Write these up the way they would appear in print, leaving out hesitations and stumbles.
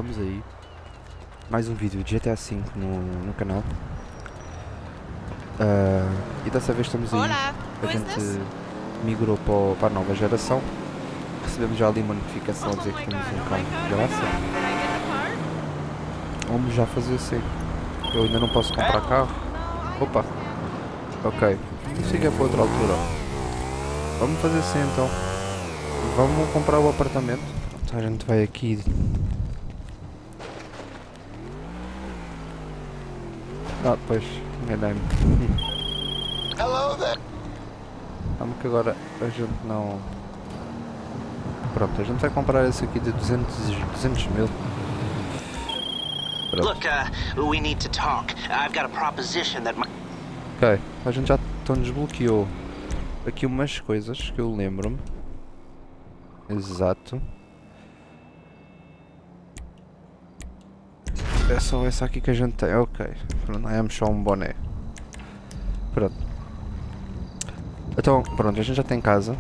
estamos aí. Mais um vídeo de GTA V no canal. E dessa vez estamos aí. Olá, A gente migrou para a nova geração. Recebemos já ali uma notificação a dizer que temos um carro de graça. Vamos já fazer assim. Eu ainda não posso comprar carro. Opa! Ok, isso fica para outra altura. Vamos fazer assim então. Vamos comprar o apartamento. Então a gente vai aqui. Ah, pois, enganei-me. Hello there. Vamos que agora a gente não... Pronto, a gente vai comprar esse aqui de 200 mil. Pronto. Look, we need to talk. I've got a proposition that Ok, a gente já desbloqueou aqui umas coisas que eu lembro-me. Exato. É só essa aqui que a gente tem, ok. Pronto, é só um boné. Pronto. Então, pronto, a gente já tem casa.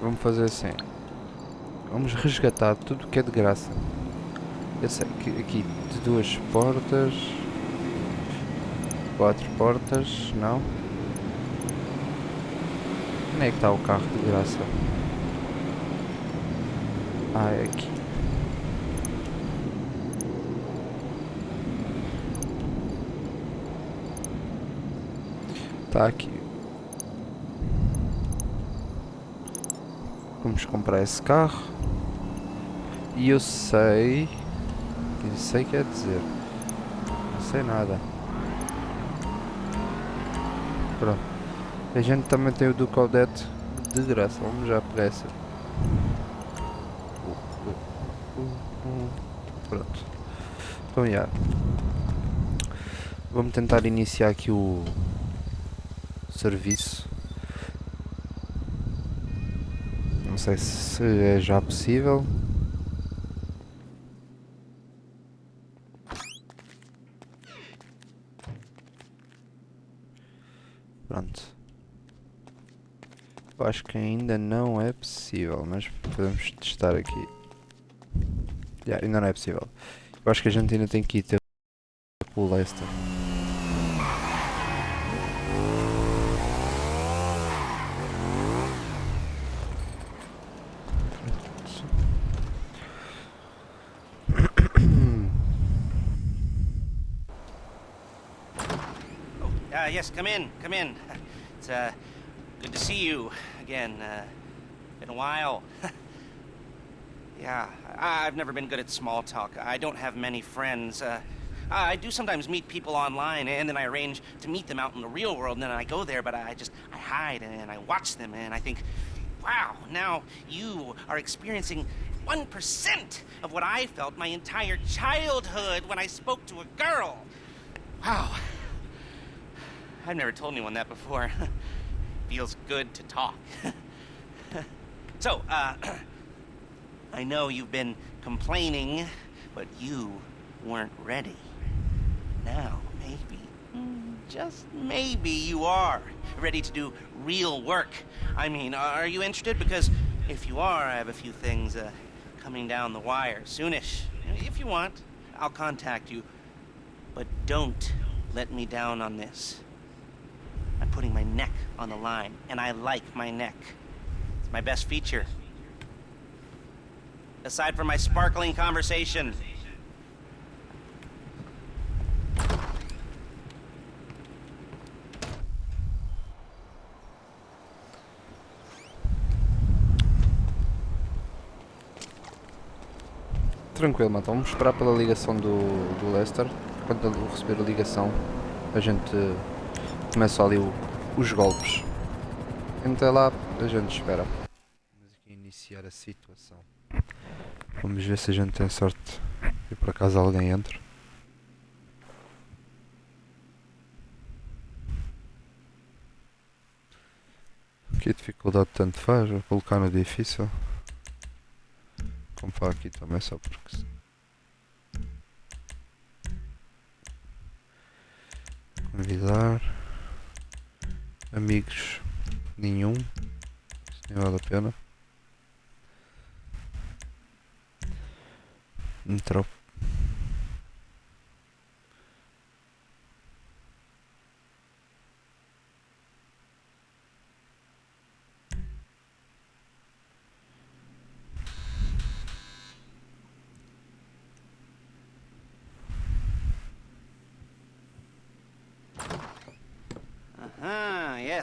Vamos fazer assim. Vamos resgatar tudo que é de graça. Eu sei que aqui de 2 portas. 4 portas, não. Onde é que está o carro de graça? Ah, é aqui. Está aqui. Vamos comprar esse carro. E eu sei... quer dizer... Não sei nada. Pronto. A gente também tem o do Caudete de graça. Vamos já para essa. Pronto. Então já. Vamos tentar iniciar aqui o serviço. Não sei se é já possível. Pronto. Eu acho que ainda não é possível, mas podemos testar aqui. Ainda não é possível. Eu acho que a gente ainda tem que ir ter o Leicester. Yes, come in. It's good to see you again. Been a while. Yeah, I've never been good at small talk. I don't have many friends. I do sometimes meet people online, and then I arrange to meet them out in the real world, and then I go there, but I hide and I watch them, and I think, wow, now you are experiencing 1% of what I felt my entire childhood when I spoke to a girl. Wow. I've never told anyone that before. Feels good to talk. So, I know you've been complaining, but you weren't ready. Now, maybe, just maybe you are ready to do real work. I mean, are you interested? Because if you are, I have a few things coming down the wire soonish. If you want, I'll contact you. But don't let me down on this. I'm putting my neck on the line, and I like my neck. It's my best feature. Aside from my sparkling conversation. Tranquilo, então vamos esperar pela ligação do Lester. Quando ele receber a ligação, a gente começa ali os golpes. Até lá, a gente espera. Vamos aqui iniciar a situação. Vamos ver se a gente tem sorte e por acaso alguém entra. Que dificuldade tanto faz, vou colocar no difícil. Como para aqui também, só porque... Convidar... Amigos... Nenhum. Isso nem vale a pena. Entrou.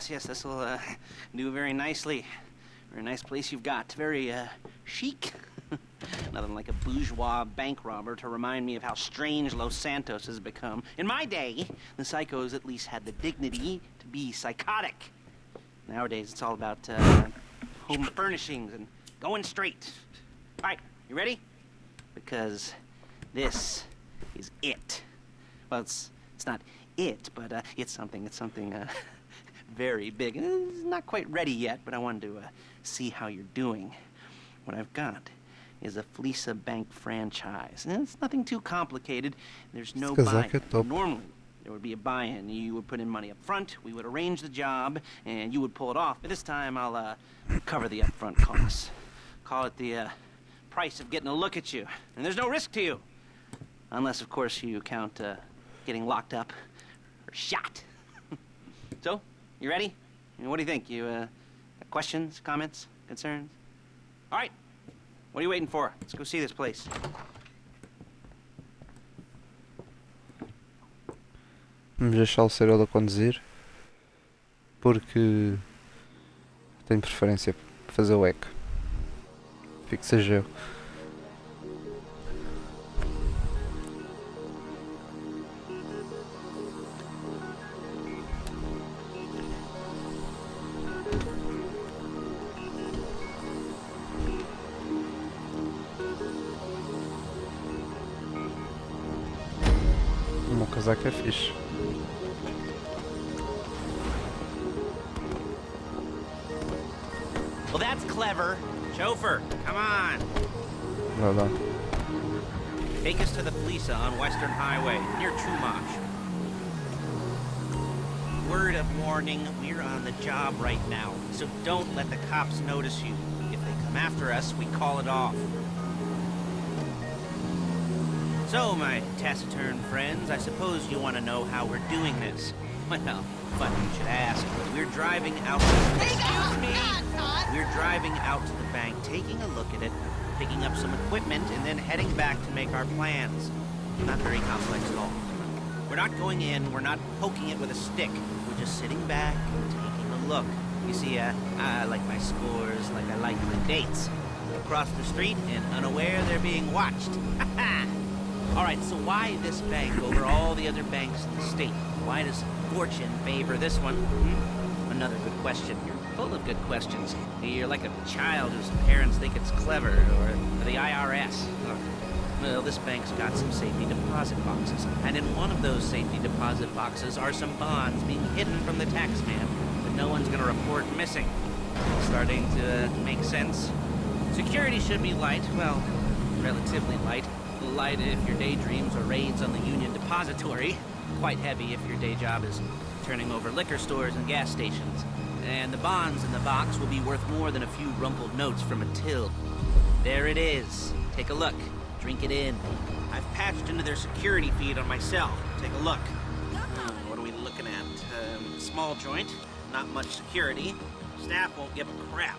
Yes, this will do very nicely. Very nice place you've got. Very chic. Nothing like a bourgeois bank robber to remind me of how strange Los Santos has become. In my day, the psychos at least had the dignity to be psychotic. Nowadays, it's all about home furnishings and going straight. All right, you ready? Because this is it. Well, it's not it, but it's something very big. It's not quite ready yet, but I wanted to see how you're doing. What I've got is a Fleeca bank franchise. And it's nothing too complicated. There's no buy-in. Normally, there would be a buy-in. You would put in money up front, we would arrange the job, and you would pull it off. But this time, I'll cover the upfront costs. Call it the price of getting a look at you. And there's no risk to you. Unless, of course, you count getting locked up or shot. So, you ready? What do you think? You got questions, comments, concerns? All right. What are you waiting for? Let's go see this place. Vamos deixá-lo ser ele a conduzir. Porque tenho preferência por fazer o eco. Fico que seja eu. O meu casaco é fixe. Well, that's clever. Chauffeur, come on. Vai lá. Take us to the Fleeca on Western Highway, near Chumash. Word of warning, we're on the job right now, so don't let the cops notice you. If they come after us, we call it off. So, my taciturn friends, I suppose you want to know how we're doing this. Well, funny you should ask. We're driving out to... Excuse me! We're driving out to the bank, taking a look at it, picking up some equipment, and then heading back to make our plans. Not very complex at all. We're not going in, we're not poking it with a stick. We're just sitting back and taking a look. You see, I like my scores like I like my dates. Across the street and unaware they're being watched. All right, so why this bank over all the other banks in the state? Why does fortune favor this one? Another good question. You're full of good questions. You're like a child whose parents think it's clever, or the IRS. Well, this bank's got some safety deposit boxes, and in one of those safety deposit boxes are some bonds being hidden from the tax man, but no one's gonna report missing. Starting to make sense? Security should be light, well, relatively light. Light if your daydreams are raids on the Union Depository. Quite heavy if your day job is turning over liquor stores and gas stations. And the bonds in the box will be worth more than a few rumpled notes from a till. There it is. Take a look. Drink it in. I've patched into their security feed on my cell. Take a look. What are we looking at? Small joint. Not much security. Staff won't give a crap,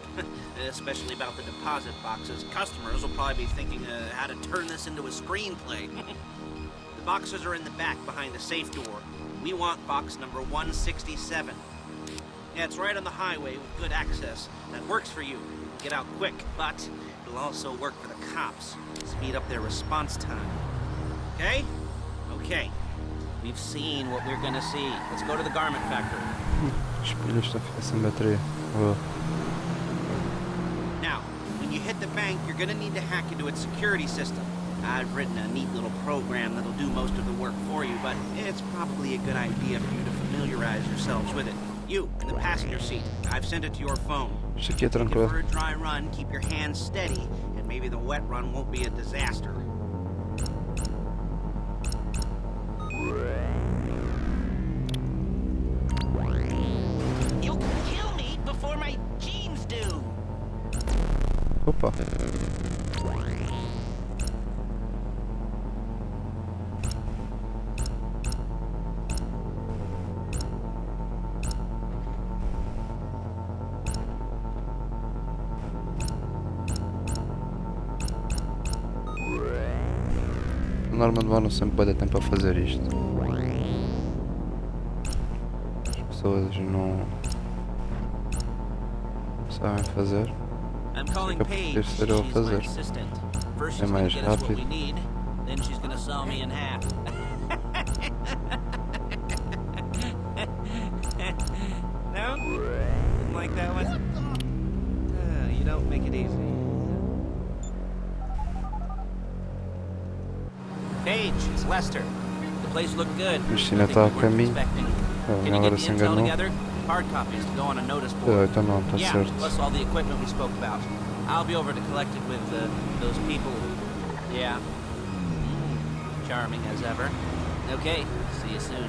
especially about the deposit boxes. Customers will probably be thinking how to turn this into a screenplay. The boxes are in the back behind the safe door. We want box number 167. Yeah, it's right on the highway with good access. That works for you. Get out quick, but it'll also work for the cops. Speed up their response time. Okay? Okay. We've seen what we're gonna see. Let's go to the garment factory. Os pilhas estão a ficar sem bateria. Oh. Now, when you hit the bank, you're gonna need to hack into its security system. I've written a neat little program that'll do most of the work for you, but it's probably a good idea for you to familiarize yourselves with it. You, in the passenger seat, I've sent it to your phone. Isto aqui é For tranquilo. a dry run, keep your hands steady, and maybe the wet run won't be a disaster. You'll kill me before my jeans do. Opa. norma demoram sempre bué de tempo a fazer isto. As pessoas não sabem fazer. I'm calling Fica por Paige. ter ser eu a She's my fazer. assistant. First É she's gonna mais get us what we rápido. need, then she's gonna saw me in half. No? Didn't like that one? You don't make it easy. Paige, it's Lester. The place looked good. Cristina Nothing está we a weren't caminho. expecting. Can you Agora get se the intel enganou. together? Hard copies to go on a notice board. Então não, está Yeah, certo. plus all the equipment we spoke about. I'll be over to collect it with those people. Yeah. Charming as ever. Okay, see you soon.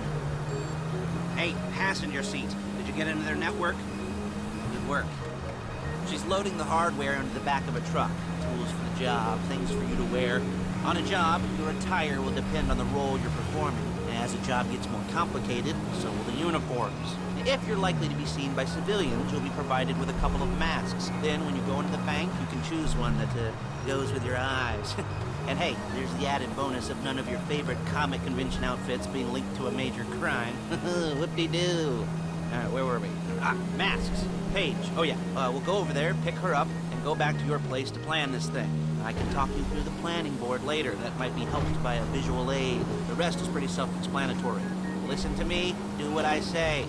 Hey, passenger seat. Did you get into their network? Good work. She's loading the hardware into the back of a truck. Tools for the job, things for you to wear. On a job, your attire will depend on the role you're performing. As the job gets more complicated, so will the uniforms. If you're likely to be seen by civilians, you'll be provided with a couple of masks. Then, when you go into the bank, you can choose one that goes with your eyes. And hey, there's the added bonus of none of your favorite comic convention outfits being linked to a major crime. Whoop-de-doo. Alright, where were we? Ah, masks. Paige. Oh yeah, we'll go over there, pick her up, and go back to your place to plan this thing. I can talk you through the planning board later. That might be helped by a visual aid. The rest is pretty self-explanatory. Listen to me, do what I say.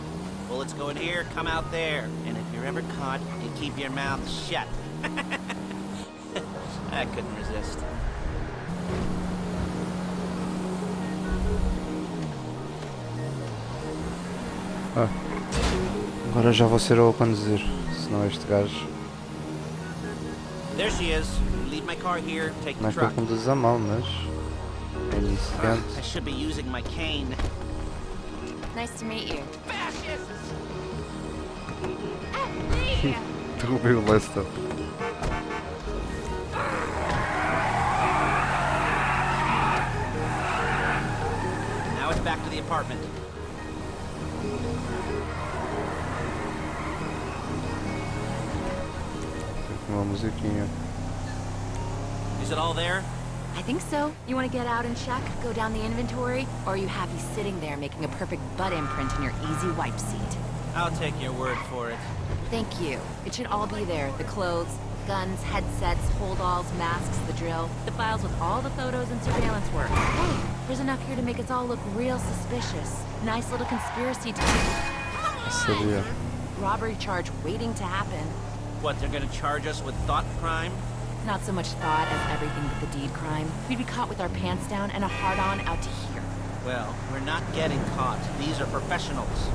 Bullets go in here, come out there. And if you're ever caught, you keep your mouth shut. I couldn't resist. Ah, agora já vou ser eu a conduzir, senão este gajo There she is. Leave my car here, take não the é que ele truck. conduza mal, mas é I iniciante. should be using my cane. Nice to meet you. Derrubei o Lester. Now it's back to the apartment. Com uma musiquinha. Is it all there? I think so. You want to get out and check, go down the inventory, or are you happy sitting there making a perfect butt imprint in your easy wipe seat? I'll take your word for it. Thank you. It should all be there. The clothes, guns, headsets, holdalls, masks, the drill, the files with all the photos and surveillance work. Hey, there's enough here to make us all look real suspicious. Nice little conspiracy to Sabia. robbery charge waiting to happen. What, they're gonna charge us with thought crime? Not so much thought as everything but the deed crime. We'd be caught with our pants down and a hard-on out to here. Well, we're not getting caught. These are professionals.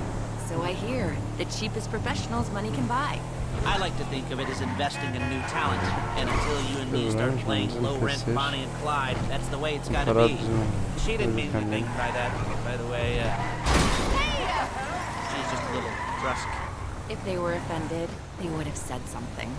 So I hear. The cheapest professionals money can buy. I like to think of it as investing in new talent. And until you and me start playing low-rent Bonnie and Clyde, that's the way it's gotta be. She didn't mean anything by that, by the way. She's just a little brusque. If they were offended, they would have said something.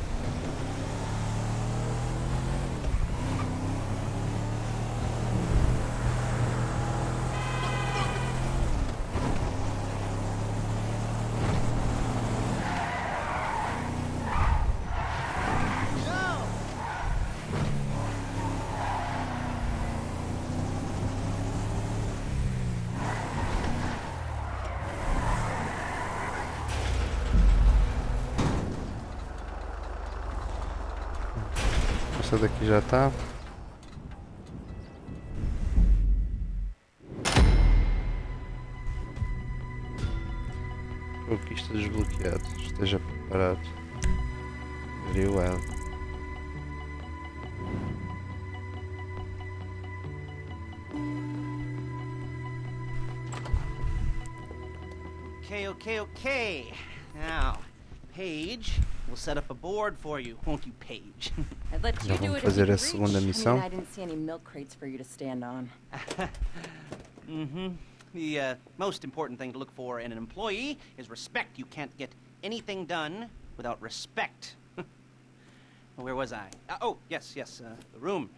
Essa daqui já está. Conquista desbloqueado. Esteja preparado. Very well. Okay. Now, Paige, we'll set up a board for you, won't you, Paige? I'd let Já vamos fazer a segunda missão. I didn't see any milk crates for you to stand on. Mm-hmm. The most important thing to look for in an employee is respect. You can't get anything done without respect. Where was I? Yes, the room.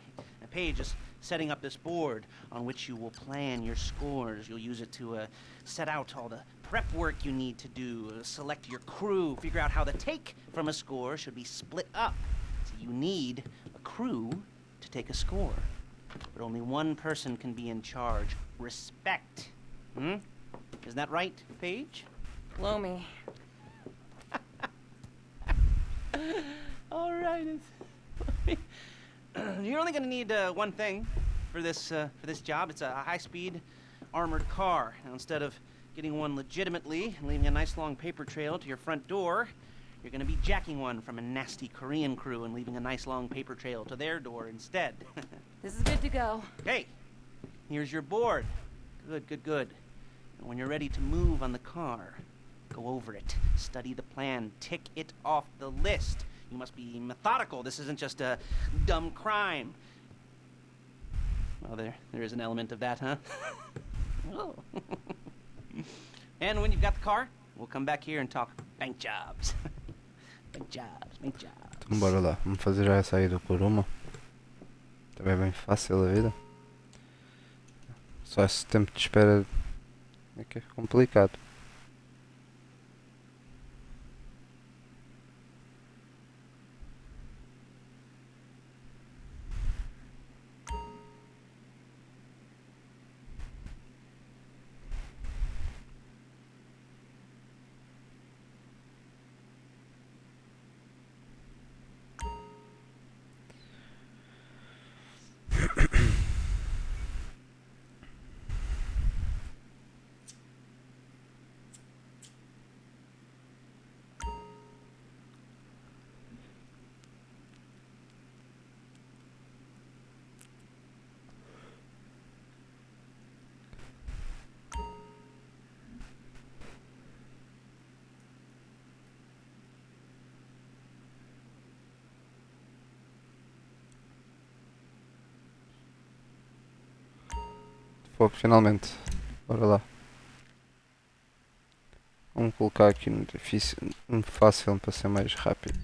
Now, Paige is setting up this board on which you will plan your scores. You'll use it to set out all the prep work you need to do, select your crew, figure out how the take from a score should be split up. So you need a crew to take a score. but only one person can be in charge. Respect. Isn't that right, Paige? Blow me. All right. You're only gonna need one thing for this job. It's a high-speed armored car. Now, instead of getting one legitimately and leaving a nice long paper trail to your front door, you're gonna be jacking one from a nasty Korean crew and leaving a nice long paper trail to their door instead. This is good to go. Hey, here's your board. Good. And when you're ready to move on the car, go over it, study the plan, tick it off the list. You must be methodical. This isn't just a dumb crime. Well, there is an element of that, huh? Oh. And when you've got the car, we'll come back here and talk bank jobs. Bank jobs. Então bora lá, vamos fazer já essa aí do por uma. Também é bem fácil a vida. Só esse tempo de espera é que é complicado. Pô, finalmente. Bora lá. Vamos colocar aqui no difícil, no fácil para ser mais rápido.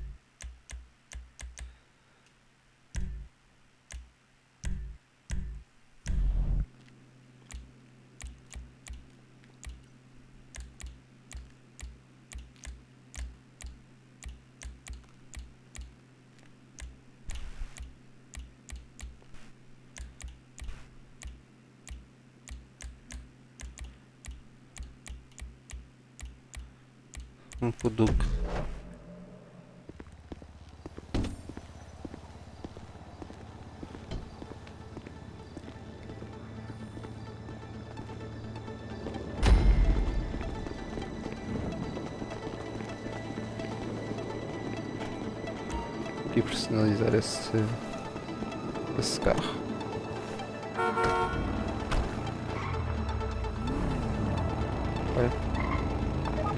Um puduque. Aqui personalizar esse carro. Vai.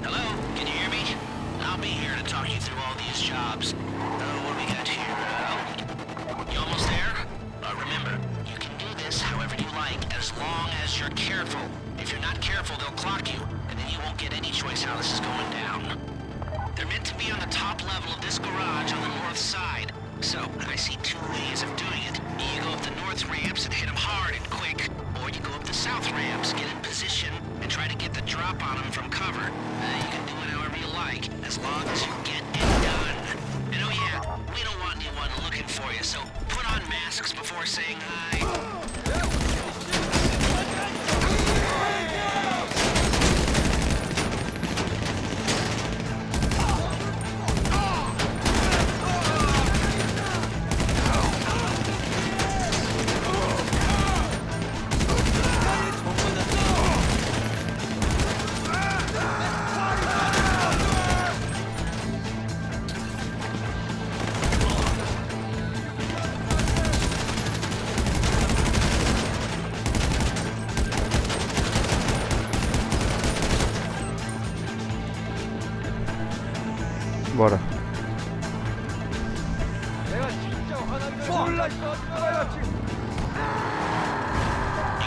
Hello, can you hear me? I'll be here to talk you through all these jobs. What do we got here? You almost there? Remember, you can do this however you like, as long as you're careful. If you're not careful, they'll clock you, and then you won't get any choice how this is going down. They're meant to be on the top level of this garage on the north side. So, I see two ways of doing it. You go up the north ramps and hit them hard and quick, or you go up the south ramps, get in position, and try to get the drop on them from cover. You can do it however you like, as long as you get it done. And oh yeah, we don't want anyone looking for you, so put on masks before saying hi. Bora. You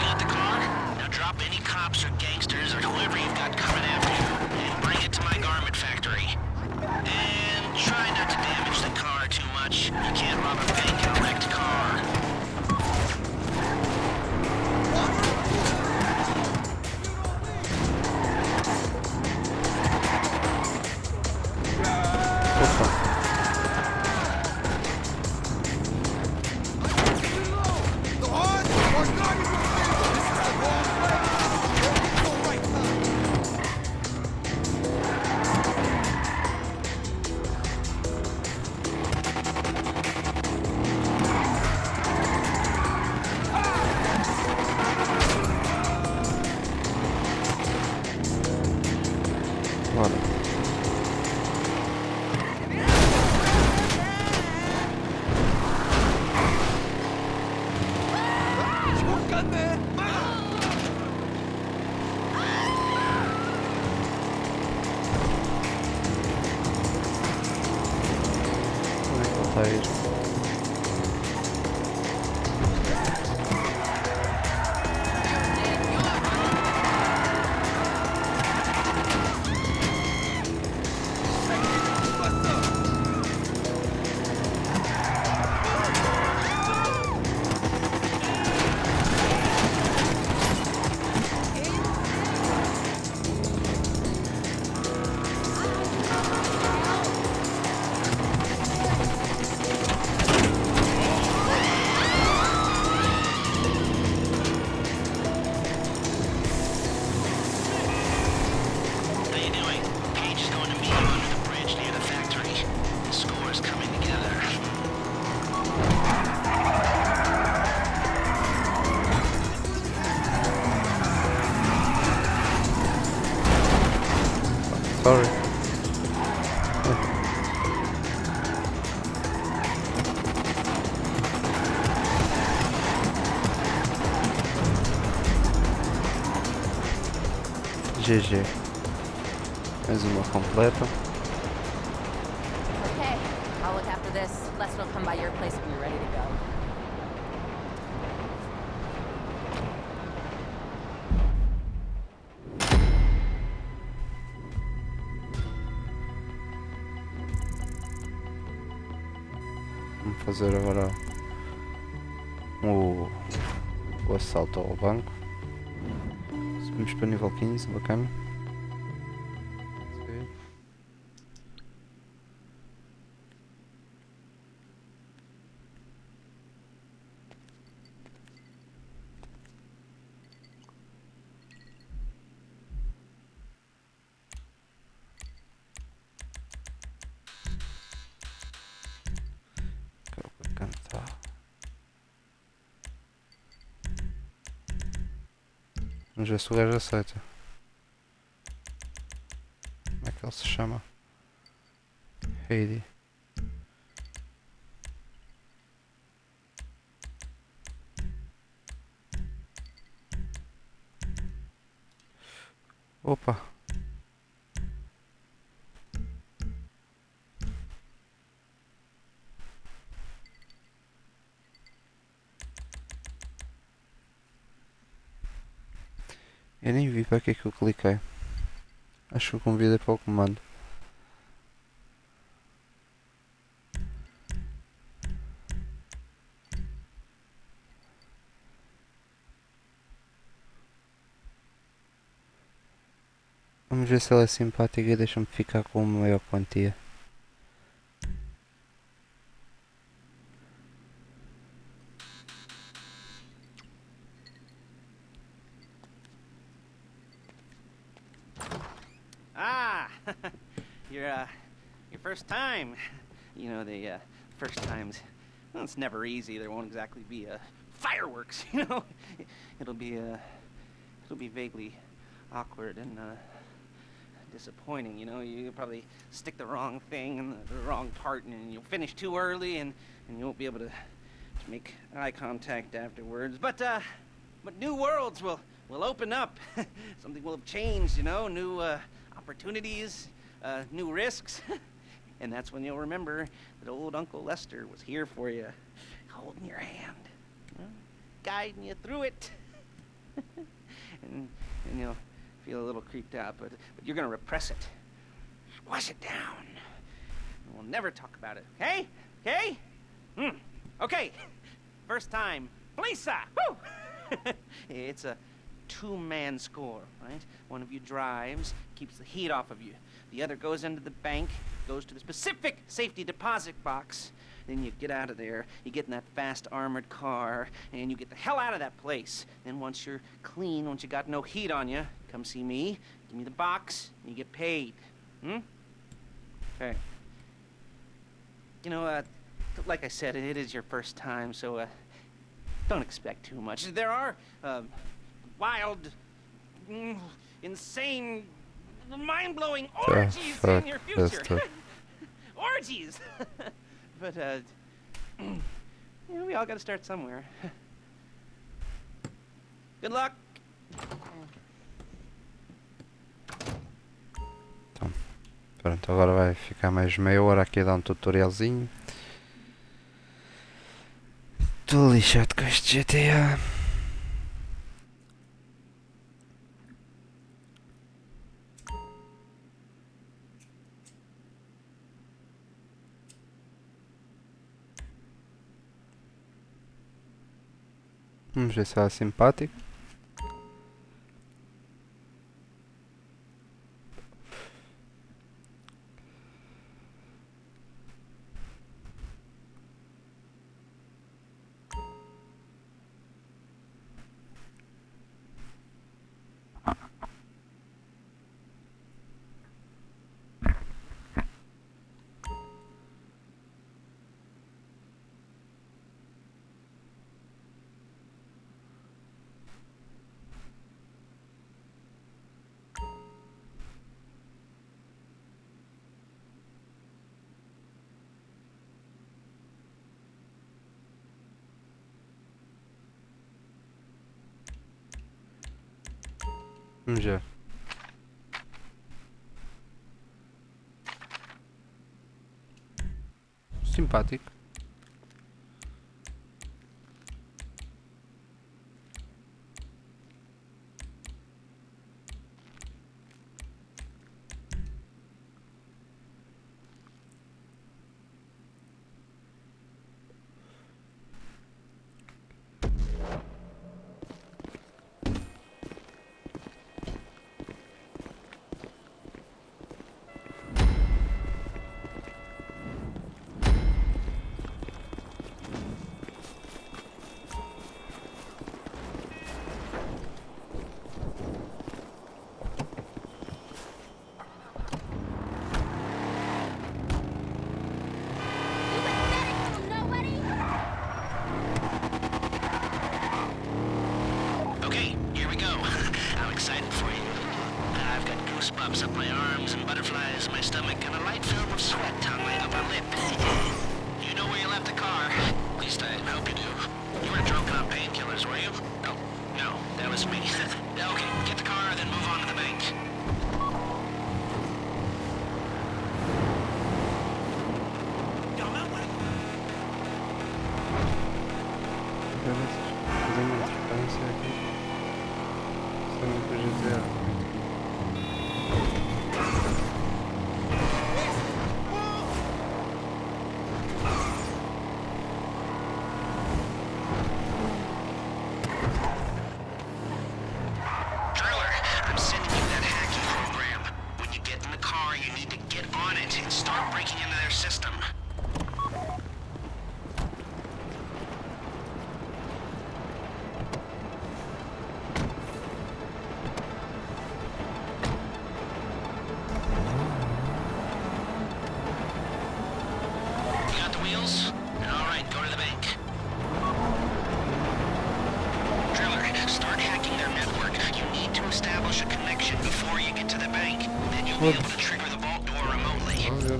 got the car? Now drop any cops or gangsters or whoever you've got coming after you and bring it to my garment factory. And try not to damage the car too much. You can't rob a bank in a wrecked car. Opa. Sorry. GG. Mais uma completa. Okay, I'll look after this. Lester will come by your place when you're ready to go. Vamos fazer agora o assalto ao banco. Subimos para nível 15, bacana. Cantar. Vamos ver se o gajo aceita. Como é que ele se chama? Heidi. Opa! Eu nem vi para que é que eu cliquei. Acho que o convido é para o comando. Vamos ver se ela é simpática e deixa-me ficar com uma maior quantia. Ah, your first time. You know, the first times. Well, it's never easy. There won't exactly be fireworks. You know, it'll be vaguely awkward and disappointing. You know, you'll probably stick the wrong thing in the wrong part, and you'll finish too early, and you won't be able to make eye contact afterwards. But new worlds will open up. Something will have changed. You know, new opportunities, new risks. And that's when you'll remember that old Uncle Lester was here for you, holding your hand, you know, guiding you through it. and you'll feel a little creeped out, but you're gonna repress it. Squash it down. And we'll never talk about it, okay? Okay? Okay. First time. Fleeca! Woo! It's a two-man score, right? One of you drives, keeps the heat off of you. The other goes into the bank, goes to the specific safety deposit box. Then you get out of there, you get in that fast armored car, and you get the hell out of that place. Then once you're clean, once you got no heat on you, come see me, give me the box, and you get paid. Okay. You know, like I said, it is your first time, so don't expect too much. There are wild, insane, mind-blowing orgies in your future. Orgies! But, you know, we all gotta start somewhere. Good luck! Então, pronto, agora vai ficar mais meia hora aqui a dar um tutorialzinho. Estou lixado com este GTA. Vamos ver se ela é simpática. Vamos ver. Simpático. Okay, here we go. I'm excited for you. I've got goosebumps up my arms and butterflies in my stomach and a light film of sweat on my upper lip. You know where you left the car? At least I hope you do. You were drunk on painkillers, were you? Oh, no, that was me. Okay, get the car, then move on to the bank. Fazer uma transparência aqui. Só uma coisa dizer. Driller, I'm sending you that hacking program. When you get in the car, you need to get on it and start breaking into their system. You got the wheels? All right, go to the bank. Driller, start hacking their network. You need to establish a connection before you get to the bank. Then you'll be able to trigger the vault door remotely. Vamos ver.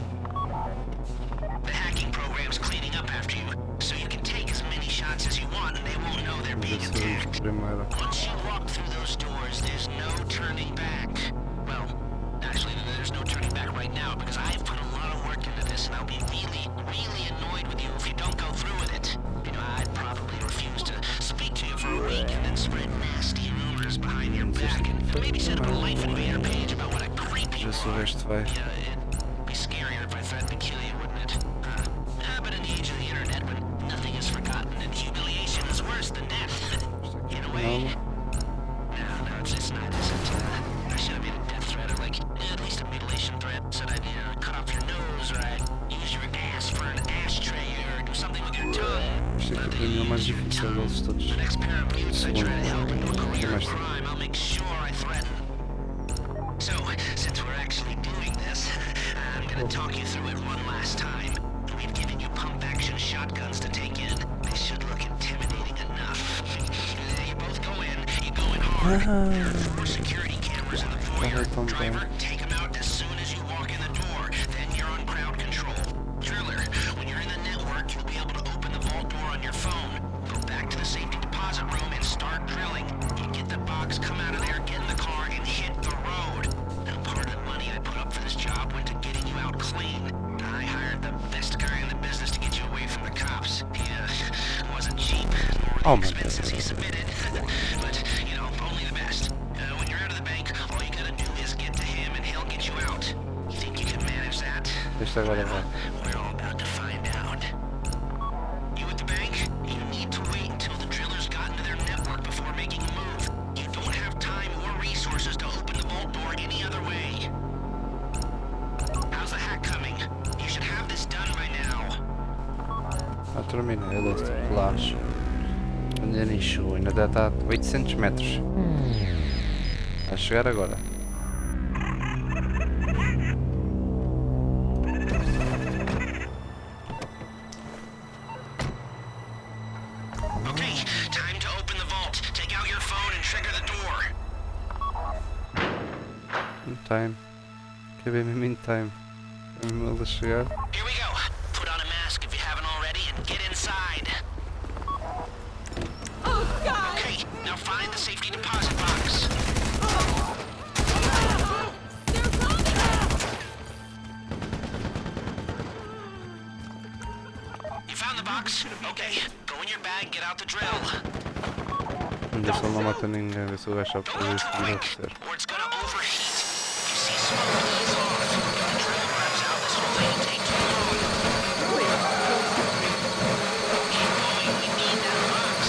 The hacking program's cleaning up after you, so you can take as many shots as you want and they won't know they're Vamos being ver se eu attacked. isto primeiro. Once you walk through those doors, there's no turning back. Well, actually, there's no turning back right now because I've put a lot of work into this and I'll be really, really annoyed with you if you don't go through with it. You know, I'd probably refuse to speak to you for a week and then spread nasty rumors behind your back and maybe set up a Life Invader page about what a creep you Já se o are. resto vai. Yeah, it'd be scarier if I threatened to kill you, wouldn't it? But in the age of the internet, when nothing is forgotten and humiliation is worse than death, in a way. No, it's not, is it? I should have made a death threat or like, at least a mutilation threat. Said I'd, cut off your nose or I'd use your ass for an ashtray or do something with your tongue. Isto é que para mim é o mais difícil deles todos. The next pair of mutes I try to help into a Segundo. career in Mais crime, I'll make sure I threaten. So, since we're actually doing this, I'm gonna talk you through it one last time. We've given you pump-action shotguns to take in. They should look intimidating enough. You both go in, you go in hard. 4 security cameras in the foyer. Tom Driver, Tom. take them out as soon as you walk in the door. Then you're on crowd control. Driller, when you're in the network, you'll be able to open the vault door on your phone. Go back to the safety deposit room and start drilling. You get the box, come out of there, get in the car, and hit the road. Now, part of the money I put up for this job went to getting you out clean. I hired the best guy in the business to get you away from the cops. He wasn't cheap, nor Oh the my expenses God. he submitted. But, only the best. When you're out of the bank, all you gotta do is get to him and he'll get you out. You think you can manage that? Este agora vai. We're all about to find out. You at the bank? You need to wait until the drillers got into their network before making a move. You don't have time or resources to open the vault door any other way. How's the hack coming? You should have this done by now. Ah, terminei, Lester. Relaxa. Ainda nem chegou, ainda deve estar a 800 metros. Vai chegar agora. Okay, time to open the vault. Take out your phone and trigger the door. In time. Acabei mesmo in time. É mesmo ele a chegar. Here we go. Put on a mask if you haven't already and get inside. Oh, God! Okay, now find the safety deposit box. this. Okay, go in your bag, get out the drill. Vamos ver se ele não mata ninguém, ver se o gajo sabe fazer isso que deve ser. Or it's gonna overheat. If you see smoke, ease off. If the drill burns out, this whole thing will take too long. Keep going, we need that box.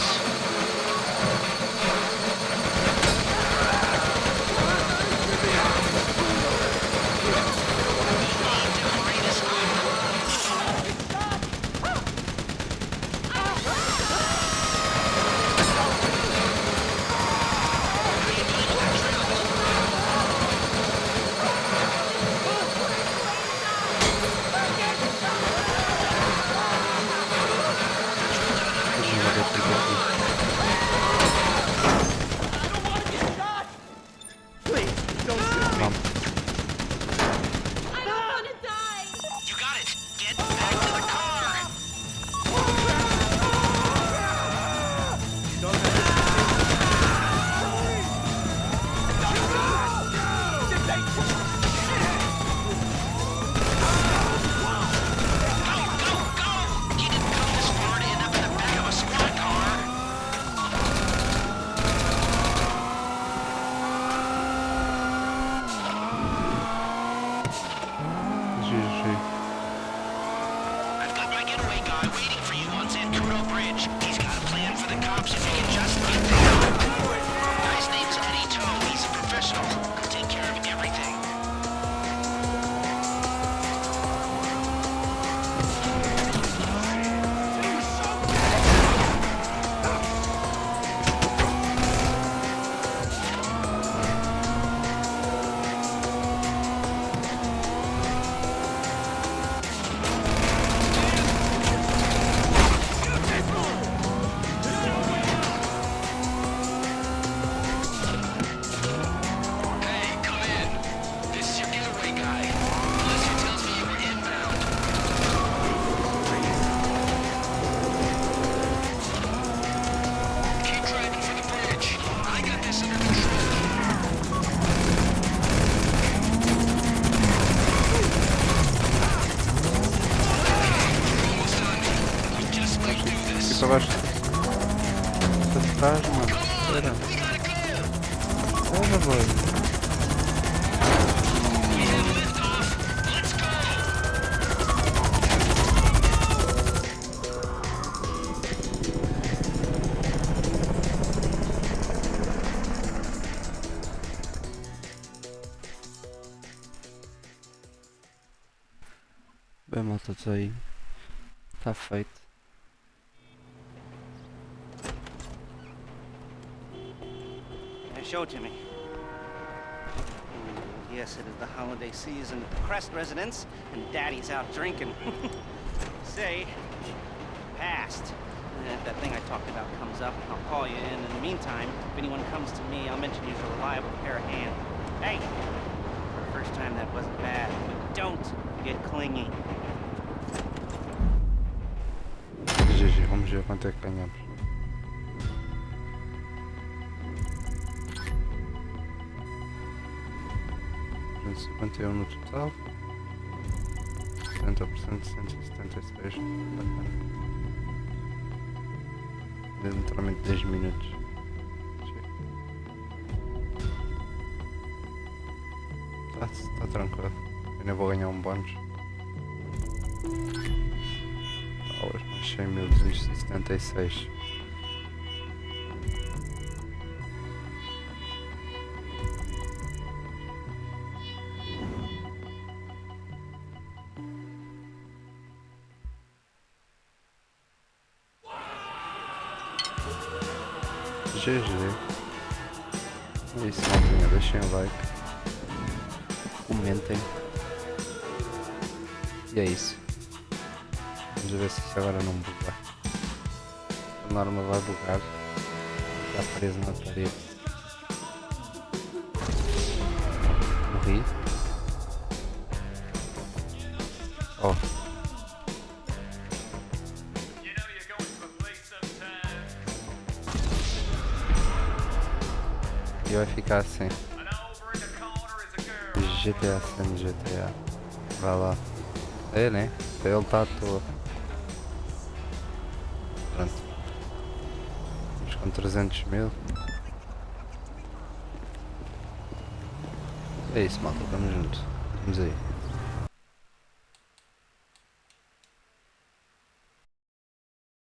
You got it. Get back to the car. Go, go! You didn't come this far to end up in the back of a squad car. GG. I've got my getaway guy waiting for you on Zancudo Bridge. He's got a plan for the cops if you can just get there. Guy's name's Eddie Toe. He's a professional. He'll take care of everything. Hey, come in. This is your getaway guy. Melissa tells me you were inbound. Keep driving for the bridge. I got this under control. Almost done. We just might do Aqui this. para baixo. Para trás, mano. Espera. We gotta go. Olha, boy. We have liftoff. Let's go. Bem, malta, está aí. Está feito. Show it to me. Yes, it is the holiday season at the Crest residence, and Daddy's out drinking. Say, passed. If that thing I talked about comes up, I'll call you in. In the meantime, if anyone comes to me, I'll mention you as a reliable pair of hands. Hey, for the first time that wasn't bad, but don't get clingy. GG, vamos ver quanto é que ganhamos. 51 no total, 70%, 176, bacana. Deu literalmente 10 minutos. Tá tranquilo, ainda vou ganhar um bónus. Horas mais 100.276. GG. É isso, maltinha, deixem o like, comentem, e é isso. Vamos ver se isso agora não buga. A norma vai bugar, está preso na parede. Morri. Oh. E vai ficar assim. GTA sendo GTA. Vai lá. É, né? Ele está à toa. Pronto. Vamos com 300 mil. É isso, malta, estamos juntos. Vamos aí.